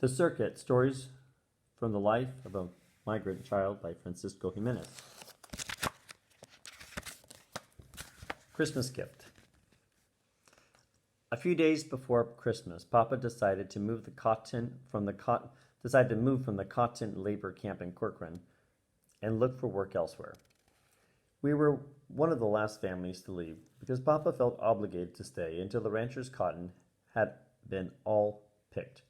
The Circuit, Stories from the Life of a Migrant Child by Francisco Jimenez. Christmas Gift. A few days before Christmas, Papa decided to move from the cotton labor camp in Corcoran and look for work elsewhere. We were one of the last families to leave because Papa felt obligated to stay until the rancher's cotton had been all picked.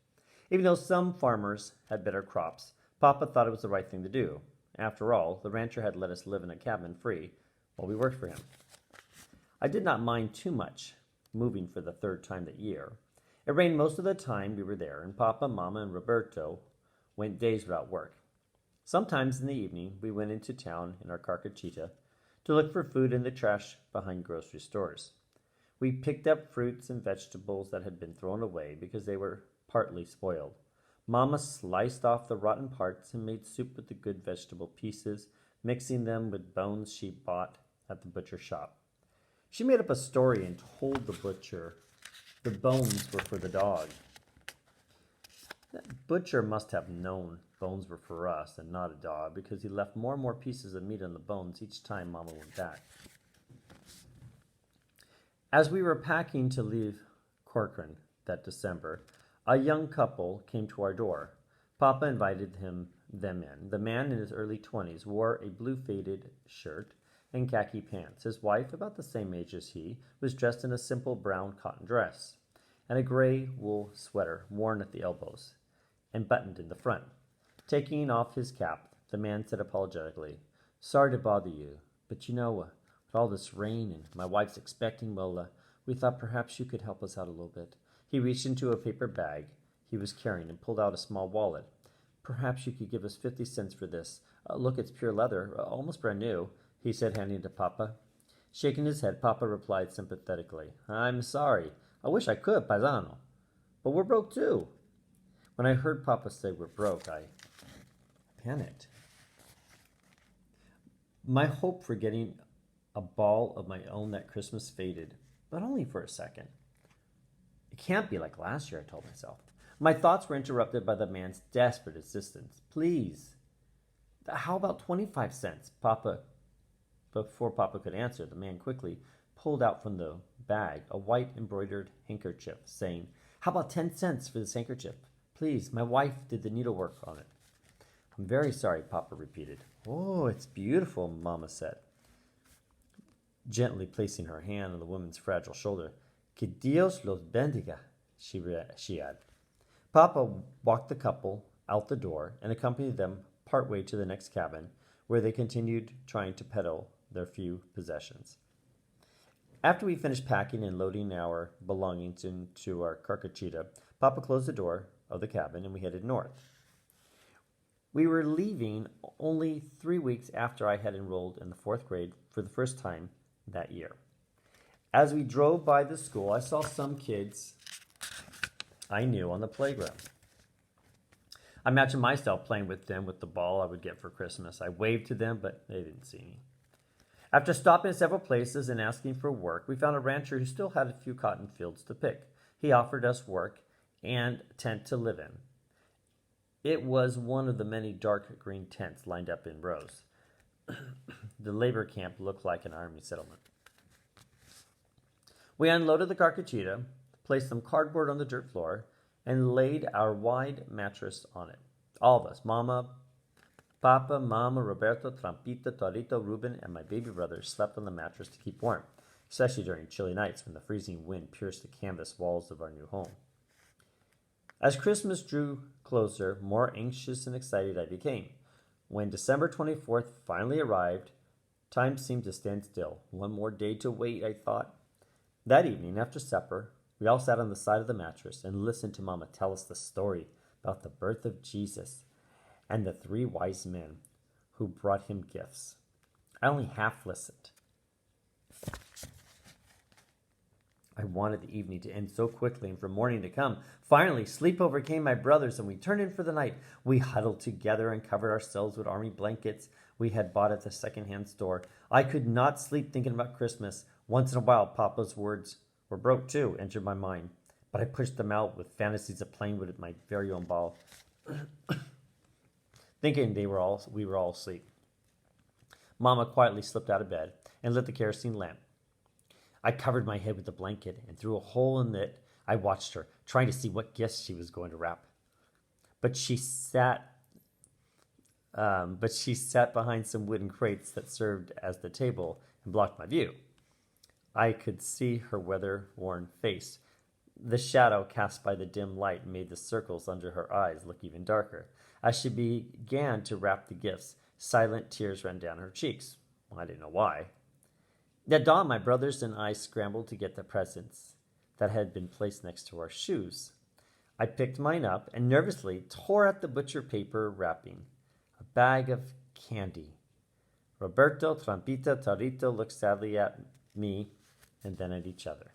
Even though some farmers had better crops, Papa thought it was the right thing to do. After all, the rancher had let us live in a cabin free while we worked for him. I did not mind too much moving for the third time that year. It rained most of the time we were there, and Papa, Mama, and Roberto went days without work. Sometimes in the evening, we went into town in our carcachita to look for food in the trash behind grocery stores. We picked up fruits and vegetables that had been thrown away because they were partly spoiled. Mama sliced off the rotten parts and made soup with the good vegetable pieces, mixing them with bones she bought at the butcher shop. She made up a story and told the butcher the bones were for the dog. That butcher must have known bones were for us and not a dog, because he left more and more pieces of meat on the bones each time Mama went back. As we were packing to leave Corcoran that December, a young couple came to our door. Papa invited them in. The man in his early 20s wore a blue faded shirt and khaki pants. His wife, about the same age as he, was dressed in a simple brown cotton dress and a gray wool sweater worn at the elbows and buttoned in the front. Taking off his cap, the man said apologetically, "Sorry to bother you, but with all this rain and my wife's expecting, we thought perhaps you could help us out a little bit." He reached into a paper bag he was carrying and pulled out a small wallet. "Perhaps you could give us 50 cents for this. Look, it's pure leather, almost brand new," he said, handing it to Papa. Shaking his head, Papa replied sympathetically, "I'm sorry. I wish I could, paisano. But we're broke too." When I heard Papa say we're broke, I panicked. My hope for getting a ball of my own that Christmas faded, but only for a second. It can't be like last year, I told myself. My thoughts were interrupted by the man's desperate insistence. "Please, how about 25 cents? Papa. Before Papa could answer, the man quickly pulled out from the bag a white embroidered handkerchief, saying, "How about 10 cents for this handkerchief? Please, my wife did the needlework on it." "I'm very sorry," Papa repeated. "Oh, it's beautiful," Mama said, gently placing her hand on the woman's fragile shoulder. "Que Dios los bendiga," she added. Papa walked the couple out the door and accompanied them partway to the next cabin, where they continued trying to peddle their few possessions. After we finished packing and loading our belongings into our carcachita, Papa closed the door of the cabin and we headed north. We were leaving only 3 weeks after I had enrolled in the 4th grade for the first time that year. As we drove by the school, I saw some kids I knew on the playground. I imagined myself playing with them with the ball I would get for Christmas. I waved to them, but they didn't see me. After stopping at several places and asking for work, we found a rancher who still had a few cotton fields to pick. He offered us work and a tent to live in. It was one of the many dark green tents lined up in rows. The labor camp looked like an army settlement. We unloaded the carcachita, placed some cardboard on the dirt floor, and laid our wide mattress on it. All of us, Papa, Mama, Roberto, Trampita, Torito, Ruben, and my baby brother slept on the mattress to keep warm, especially during chilly nights when the freezing wind pierced the canvas walls of our new home. As Christmas drew closer, more anxious and excited I became. When December 24th finally arrived, time seemed to stand still. One more day to wait, I thought. That evening, after supper, we all sat on the side of the mattress and listened to Mama tell us the story about the birth of Jesus and the 3 wise men who brought him gifts. I only half listened. I wanted the evening to end so quickly and for morning to come. Finally, sleep overcame my brothers and we turned in for the night. We huddled together and covered ourselves with army blankets we had bought at the second-hand store. I could not sleep thinking about Christmas. Once in a while, Papa's words, "We're broke too," entered my mind. but I pushed them out with fantasies of playing with my very own ball, thinking we were all asleep. Mama quietly slipped out of bed and lit the kerosene lamp. I covered my head with the blanket, and through a hole in it, I watched her, trying to see what gifts she was going to wrap. But she sat behind some wooden crates that served as the table and blocked my view. I could see her weather-worn face. The shadow cast by the dim light made the circles under her eyes look even darker. As she began to wrap the gifts, silent tears ran down her cheeks. I didn't know why. At dawn, my brothers and I scrambled to get the presents that had been placed next to our shoes. I picked mine up and nervously tore at the butcher paper wrapping. A bag of candy. Roberto, Trampita, Tarito looked sadly at me and then at each other.